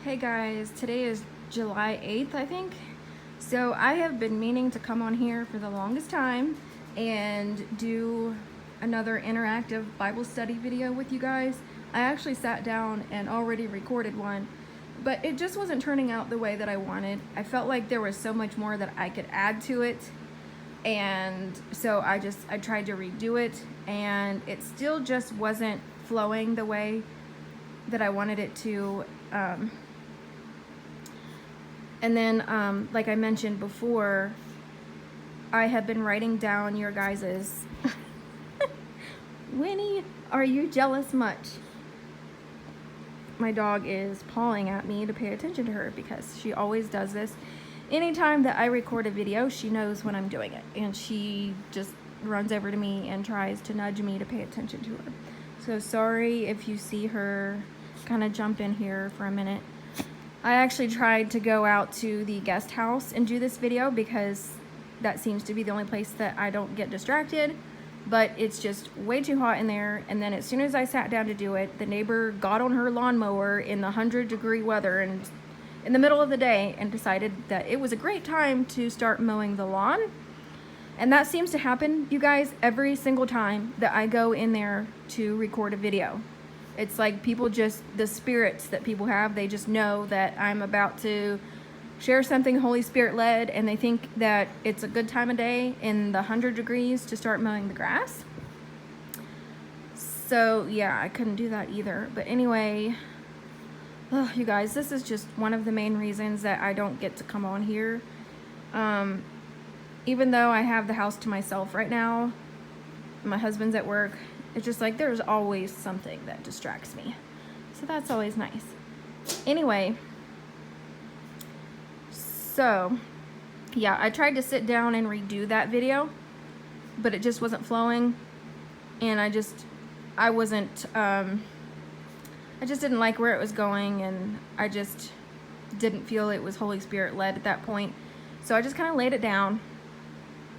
Hey guys, today is July 8th, I think. So I have been meaning to come on here for the longest time and do another interactive Bible study video with you guys. I actually sat down and already recorded one, but it just wasn't turning out the way that I wanted. I felt like there was so much more that I could add to it. And so I tried to redo it, and it still just wasn't flowing the way that I wanted it to. And then, like I mentioned before, I have been writing down your guys's. Winnie, are you jealous much? My dog is pawing at me to pay attention to her because she always does this. Anytime that I record a video, she knows when I'm doing it, and she just runs over to me and tries to nudge me to pay attention to her. So sorry if you see her kind of jump in here for a minute. I actually tried to go out to the guest house and do this video because that seems to be the only place that I don't get distracted, but it's just way too hot in there. And then as soon as I sat down to do it, the neighbor got on her lawnmower in the 100-degree weather and in the middle of the day and decided that it was a great time to start mowing the lawn. And that seems to happen, you guys, every single time that I go in there to record a video. It's like people just, the spirits that people have, they just know that I'm about to share something Holy Spirit led, and they think that it's a good time of day in the 100 degrees to start mowing the grass. So yeah, I couldn't do that either. But anyway, you guys, this is just one of the main reasons that I don't get to come on here. Even though I have the house to myself right now, my husband's at work, it's just like there's always something that distracts me. So that's always nice. Anyway, so yeah, I tried to sit down and redo that video, but it just wasn't flowing. And I just didn't like where it was going, and I just didn't feel it was Holy Spirit led at that point. So I just kind of laid it down.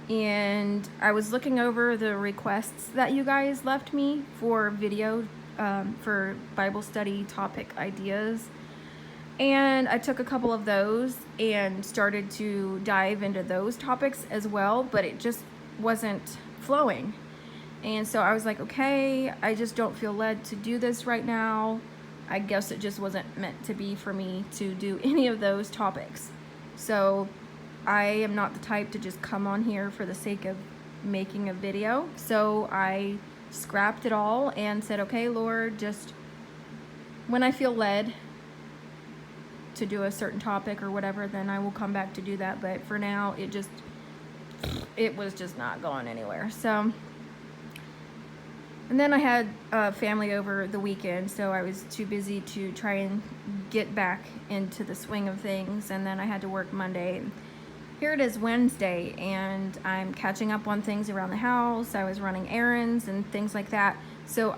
And I was looking over the requests that you guys left me for video, for Bible study topic ideas. And I took a couple of those and started to dive into those topics as well, but it just wasn't flowing. And so I was like, okay, I just don't feel led to do this right now. I guess it just wasn't meant to be for me to do any of those topics. So I am not the type to just come on here for the sake of making a video. So I scrapped it all and said, okay, Lord, just when I feel led to do a certain topic or whatever, then I will come back to do that. But for now, it was just not going anywhere. So, and then I had family over the weekend, so I was too busy to try and get back into the swing of things. And then I had to work Monday. Here it is Wednesday, and I'm catching up on things around the house. I was running errands and things like that. So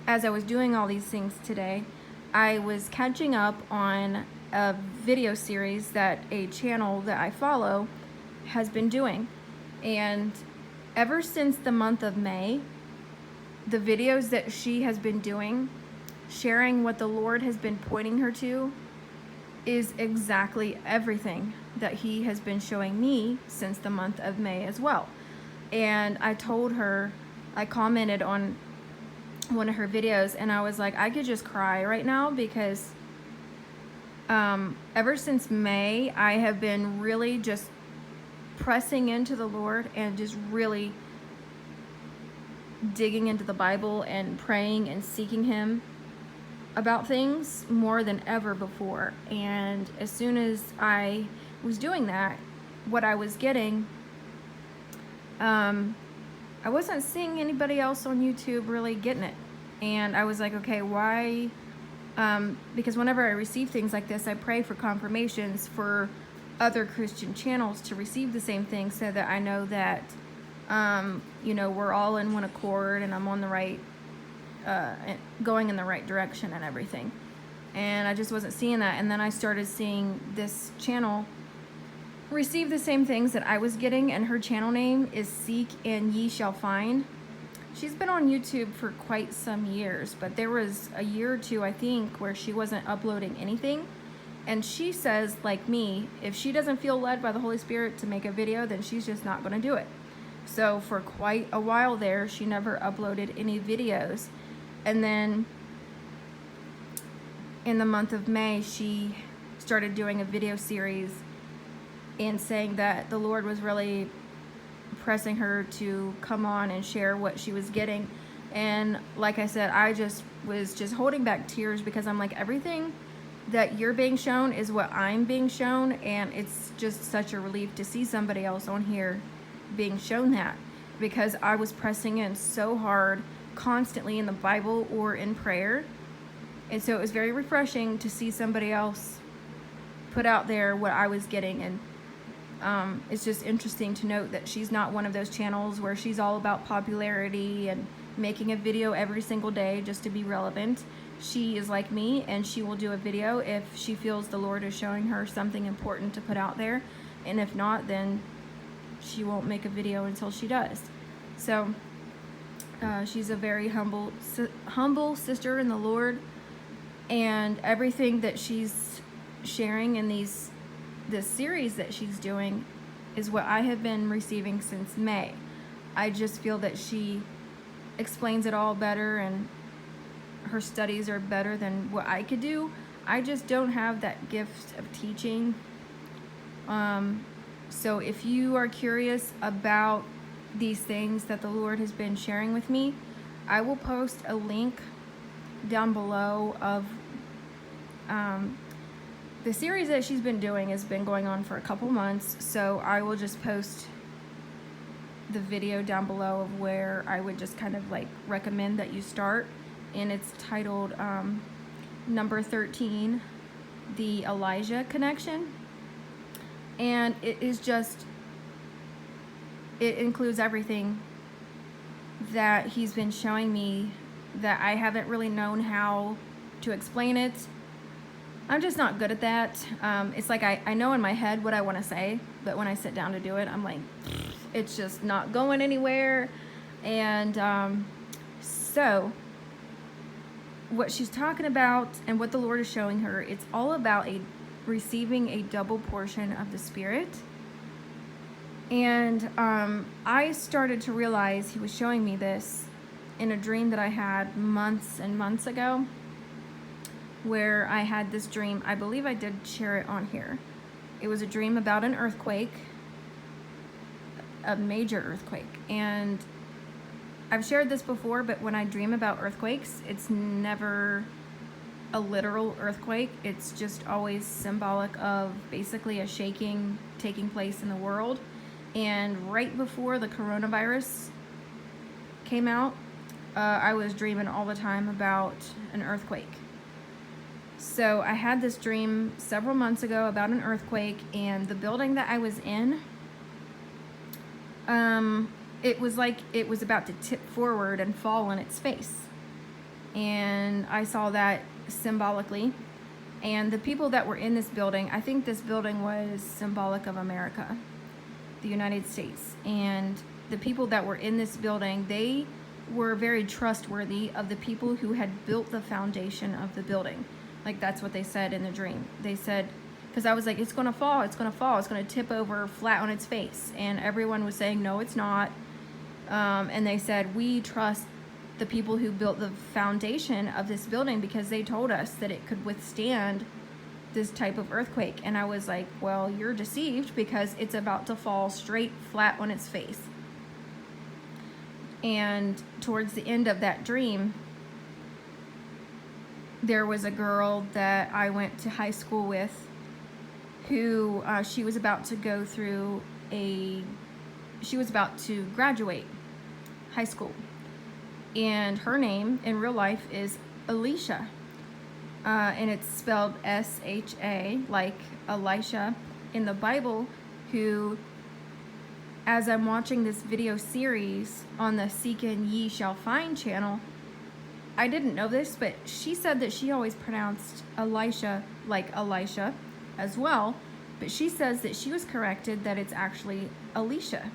as I was doing all these things today, I was catching up on a video series that a channel that I follow has been doing. And ever since the month of May, the videos that she has been doing, sharing what the Lord has been pointing her to, is exactly everything that he has been showing me since the month of May as well. And I told her, I commented on one of her videos, and I was like, I could just cry right now because ever since May, I have been really just pressing into the Lord and just really digging into the Bible and praying and seeking him about things more than ever before. And as soon as I was doing that, what I was getting, I wasn't seeing anybody else on YouTube really getting it. And I was like, okay, why? Because whenever I receive things like this, I pray for confirmations for other Christian channels to receive the same thing, so that I know that we're all in one accord and I'm on the right, going in the right direction and everything. And I just wasn't seeing that. And then I started seeing this channel receive the same things that I was getting, and her channel name is Seek and Ye Shall Find. She's been on YouTube for quite some years, but there was a year or two, I think, where she wasn't uploading anything. And she says, like me, if she doesn't feel led by the Holy Spirit to make a video, then she's just not going to do it. So for quite a while there, she never uploaded any videos. And then in the month of May, she started doing a video series and saying that the Lord was really pressing her to come on and share what she was getting. And like I said, I just was holding back tears, because I'm like, everything that you're being shown is what I'm being shown, and it's just such a relief to see somebody else on here being shown that, because I was pressing in so hard constantly in the Bible or in prayer. And so it was very refreshing to see somebody else put out there what I was getting. And it's just interesting to note that she's not one of those channels where she's all about popularity and making a video every single day just to be relevant. She is like me, and she will do a video if she feels the Lord is showing her something important to put out there. And if not, then she won't make a video until she does. So she's a very humble sister in the Lord, and everything that she's sharing in this series that she's doing is what I have been receiving since May. I just feel that she explains it all better, and her studies are better than what I could do. I just don't have that gift of teaching. So if you are curious about these things that the Lord has been sharing with me, I will post a link down below of the series that she's been doing. Has been going on for a couple months, so I will just post the video down below of where I would just kind of like recommend that you start. And it's titled number 13, the Elijah connection. And it is just, it includes everything that he's been showing me that I haven't really known how to explain it. I'm just not good at that. It's like I know in my head what I want to say, but when I sit down to do it, I'm like, it's just not going anywhere. And so what she's talking about and what the Lord is showing her, it's all about receiving a double portion of the Spirit. And I started to realize he was showing me this in a dream that I had months and months ago, where I had this dream. I believe I did share it on here. It was a dream about an earthquake, a major earthquake. And I've shared this before, but when I dream about earthquakes, it's never a literal earthquake. It's just always symbolic of basically a shaking taking place in the world. And right before the coronavirus came out, I was dreaming all the time about an earthquake. So I had this dream several months ago about an earthquake, and the building that I was in, it was like it was about to tip forward and fall on its face. And I saw that symbolically. And the people that were in this building, I think this building was symbolic of America, the United States. And the people that were in this building, they were very trustworthy of the people who had built the foundation of the building. Like, that's what they said in the dream. They said, because I was like, it's going to fall, it's going to fall, it's going to tip over flat on its face. And everyone was saying, no, it's not. And they said, we trust the people who built the foundation of this building because they told us that it could withstand this type of earthquake. And I was like, well, you're deceived, because it's about to fall straight flat on its face. And towards the end of that dream, there was a girl that I went to high school with who she was about to go through she was about to graduate high school. And her name in real life is Elisha. And it's spelled S-H-A, like Elisha in the Bible, who, as I'm watching this video series on the Seek and Ye Shall Find channel, I didn't know this, but she said that she always pronounced Elisha like Elisha as well, but she says that she was corrected that it's actually Elisha.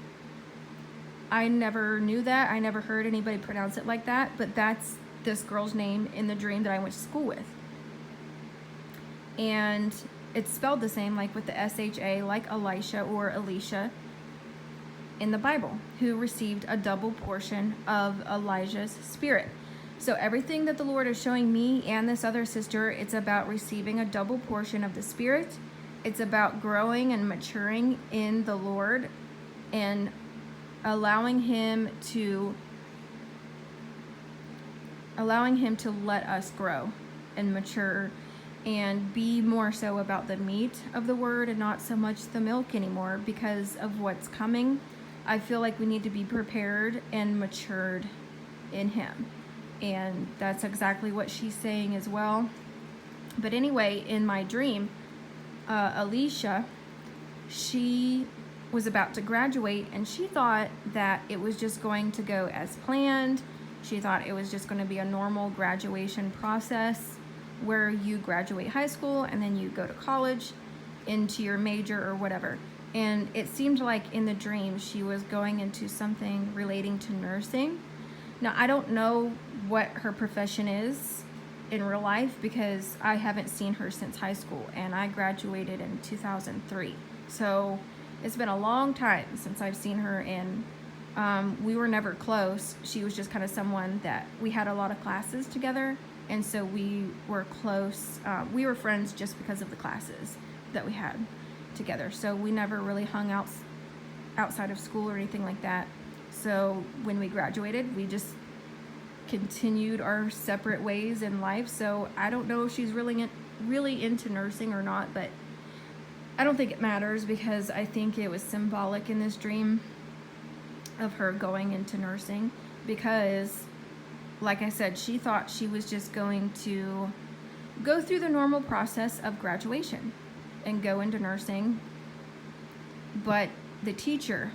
I never knew that. I never heard anybody pronounce it like that, but that's this girl's name in the dream that I went to school with. And it's spelled the same, like with the S-H-A, like Elisha or Elisha in the Bible, who received a double portion of Elijah's spirit. So everything that the Lord is showing me and this other sister, it's about receiving a double portion of the Spirit. It's about growing and maturing in the Lord and allowing him to let us grow and mature and be more so about the meat of the word and not so much the milk anymore because of what's coming. I feel like we need to be prepared and matured in him. And that's exactly what she's saying as well. But anyway, in my dream, Elisha, she was about to graduate, and she thought that it was just going to go as planned. She thought it was just going to be a normal graduation process where you graduate high school and then you go to college into your major or whatever. And it seemed like in the dream she was going into something relating to nursing. Now, I don't know what her profession is in real life because I haven't seen her since high school, and I graduated in 2003. So it's been a long time since I've seen her, and we were never close. She was just kind of someone that we had a lot of classes together, and so we were close. We were friends just because of the classes that we had together. So we never really hung out outside of school or anything like that. So when we graduated, we just continued our separate ways in life. So I don't know if she's really into nursing or not, but I don't think it matters because I think it was symbolic in this dream of her going into nursing because, like I said, she thought she was just going to go through the normal process of graduation and go into nursing. But the teacher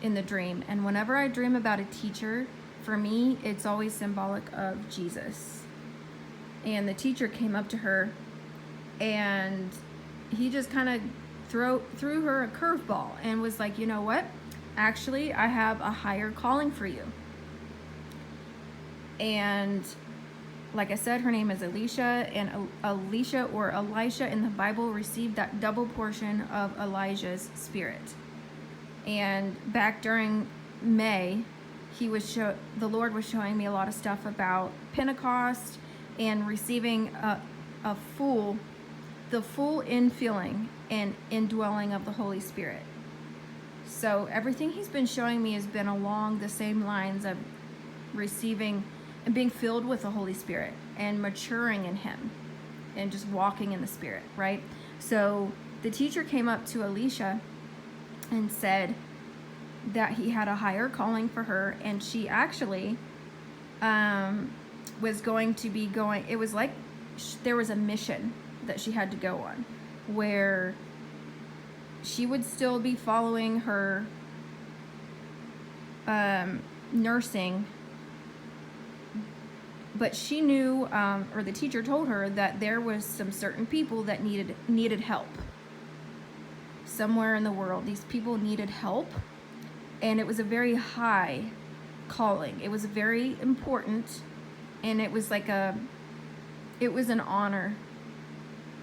in the dream, and whenever I dream about a teacher, for me, it's always symbolic of Jesus. And the teacher came up to her and he just kind of threw her a curveball and was like, you know what? Actually, I have a higher calling for you. And like I said, her name is Elisha, and Elisha or Elisha in the Bible received that double portion of Elijah's spirit. And back during May, the Lord was showing me a lot of stuff about Pentecost and receiving the full infilling and indwelling of the Holy Spirit. So everything he's been showing me has been along the same lines of receiving and being filled with the Holy Spirit and maturing in him and just walking in the Spirit, right? So the teacher came up to Elisha and said that he had a higher calling for her, and she actually was going to be going, it was like there was a mission that she had to go on where she would still be following her nursing, but she knew, or the teacher told her that there was some certain people that needed help somewhere in the world. These people needed help, and it was a very high calling. It was very important, and it was like it was an honor.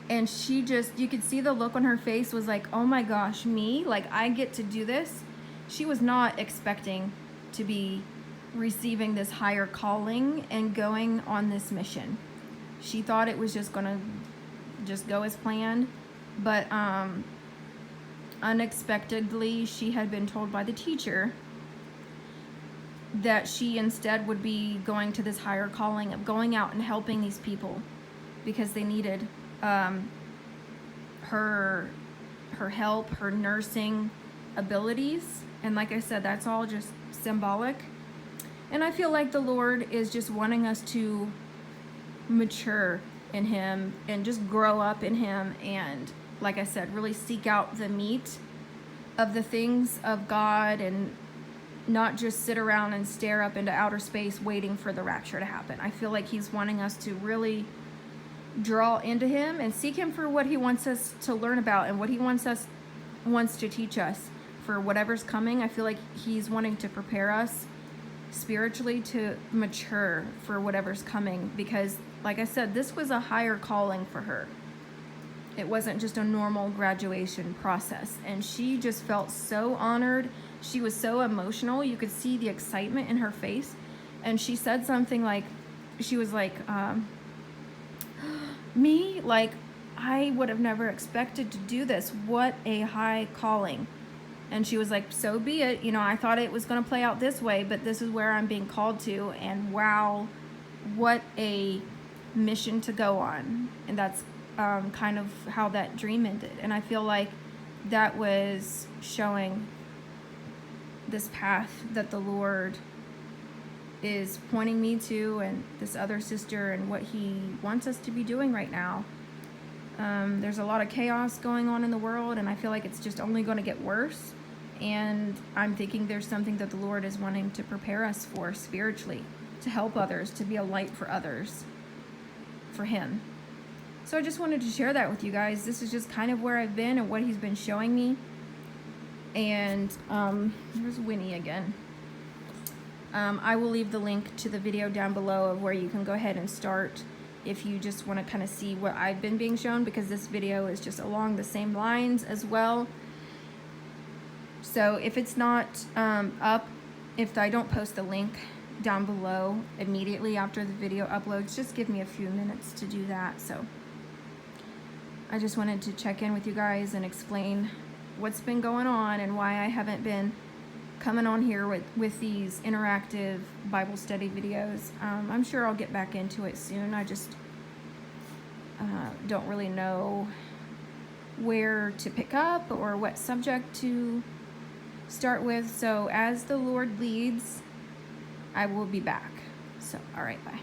And she just, you could see the look on her face was like, oh my gosh, me? Like, I get to do this? She was not expecting to be receiving this higher calling and going on this mission. She thought it was just gonna just go as planned, but unexpectedly, she had been told by the teacher that she instead would be going to this higher calling of going out and helping these people because they needed her help, her nursing abilities. And like I said, that's all just symbolic. And I feel like the Lord is just wanting us to mature in him and just grow up in him, and like I said, really seek out the meat of the things of God and not just sit around and stare up into outer space waiting for the rapture to happen. I feel like he's wanting us to really draw into him and seek him for what he wants us to learn about and what he wants to teach us, for whatever's coming. I feel like he's wanting to prepare us spiritually to mature for whatever's coming, because like I said, this was a higher calling for her. It wasn't just a normal graduation process, and she just felt so honored. She was so emotional. You could see the excitement in her face, and she said something like, she was like, me, like, I would have never expected to do this. What a high calling. And she was like, so be it. You know, I thought it was going to play out this way, but this is where I'm being called to. And wow, what a mission to go on. And that's kind of how that dream ended. And I feel like that was showing this path that the Lord is pointing me to, and this other sister, and what he wants us to be doing right now. There's a lot of chaos going on in the world, and I feel like it's just only going to get worse. And I'm thinking there's something that the Lord is wanting to prepare us for spiritually, to help others, to be a light for others, for him. So I just wanted to share that with you guys. This is just kind of where I've been and what he's been showing me. And there's Winnie again. I will leave the link to the video down below of where you can go ahead and start if you just want to kind of see what I've been being shown, because this video is just along the same lines as well. So if it's not up, if I don't post the link down below immediately after the video uploads, just give me a few minutes to do that. So I just wanted to check in with you guys and explain what's been going on and why I haven't been coming on here with these interactive Bible study videos. I'm sure I'll get back into it soon. I just don't really know where to pick up or what subject to start with. So as the Lord leads, I will be back. So, all right, bye.